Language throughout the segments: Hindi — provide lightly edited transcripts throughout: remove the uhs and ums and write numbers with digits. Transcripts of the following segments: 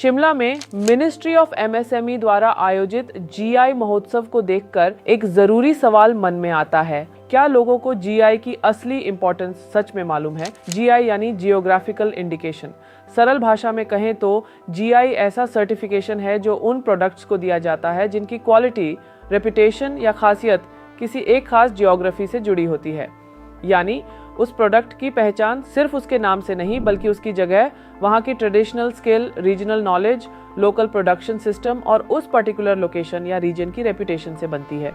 शिमला में मिनिस्ट्री ऑफ एमएसएमई द्वारा आयोजित जीआई महोत्सव को देखकर एक जरूरी सवाल मन में आता है, क्या लोगों को जीआई की असली इंपॉर्टेंस सच में मालूम है? जीआई यानी जियोग्राफिकल इंडिकेशन। सरल भाषा में कहें तो जीआई ऐसा सर्टिफिकेशन है जो उन प्रोडक्ट्स को दिया जाता है जिनकी क्वालिटी, रेपुटेशन या खासियत किसी एक खास जियोग्राफी से जुड़ी होती है। यानी उस प्रोडक्ट की पहचान सिर्फ उसके नाम से नहीं बल्कि उसकी जगह, वहाँ की traditional skill, regional knowledge, local production system और उस पर्टिकुलर लोकेशन या रीजन की रेपुटेशन से बनती है।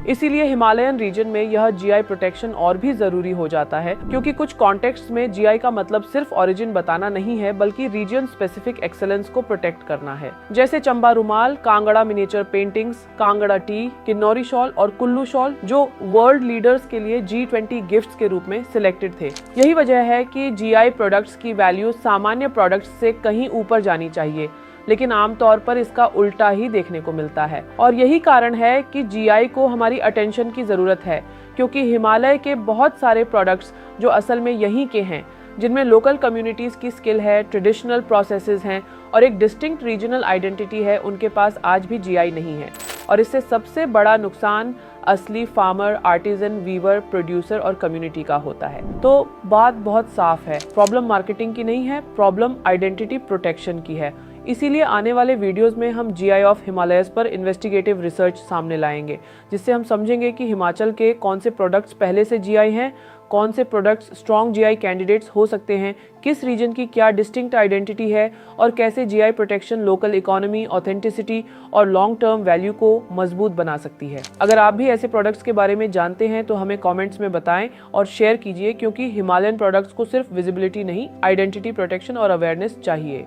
इसीलिए हिमालयन रीजन में यह जीआई प्रोटेक्शन और भी जरूरी हो जाता है, क्योंकि कुछ कॉन्टेक्स्ट में जीआई का मतलब सिर्फ ओरिजिन बताना नहीं है बल्कि रीजन स्पेसिफिक एक्सेलेंस को प्रोटेक्ट करना है। जैसे चंबा रुमाल, Kangra miniature paintings, Kangra T, Kinnauri shawl और कुल्लू शॉल जो वर्ल्ड लीडर्स के लिए G20 गिफ्ट्स के रूप में सिलेक्टेड थे। यही वजह है कि जीआई प्रोडक्ट्स की वैल्यू सामान्य प्रोडक्ट्स से कहीं ऊपर जानी चाहिए, लेकिन आमतौर पर इसका उल्टा ही देखने को मिलता है। और यही कारण है कि जीआई को हमारी अटेंशन की जरूरत है, क्योंकि हिमालय के बहुत सारे प्रोडक्ट्स जो असल में यहीं के हैं, जिनमें लोकल कम्युनिटीज की स्किल है, ट्रेडिशनल प्रोसेसेस हैं और एक डिस्टिंक्ट रीजनल आइडेंटिटी है, उनके पास आज भी जीआई नहीं है। और इससे सबसे बड़ा नुकसान असली फार्मर, आर्टिजन, वीवर, प्रोड्यूसर और कम्युनिटी का होता है। तो बात बहुत साफ है, प्रॉब्लम मार्केटिंग की नहीं है, प्रॉब्लम आइडेंटिटी प्रोटेक्शन की है। इसीलिए आने वाले वीडियोस में हम जीआई ऑफ हिमालयस पर इन्वेस्टिगेटिव रिसर्च सामने लाएंगे, जिससे हम समझेंगे कि हिमाचल के कौन से प्रोडक्ट्स पहले से जीआई हैं, कौन से प्रोडक्ट्स स्ट्रॉन्ग जीआई कैंडिडेट्स हो सकते हैं, किस रीजन की क्या डिस्टिंक्ट आइडेंटिटी है और कैसे GI protection local economy, authenticity और लॉन्ग टर्म वैल्यू को मजबूत बना सकती है। अगर आप भी ऐसे प्रोडक्ट्स के बारे में जानते हैं तो हमें कमेंट्स में बताएं और शेयर कीजिए, क्योंकि हिमालयन प्रोडक्ट्स को सिर्फ विजिबिलिटी नहीं, आइडेंटिटी प्रोटेक्शन और अवेयरनेस चाहिए।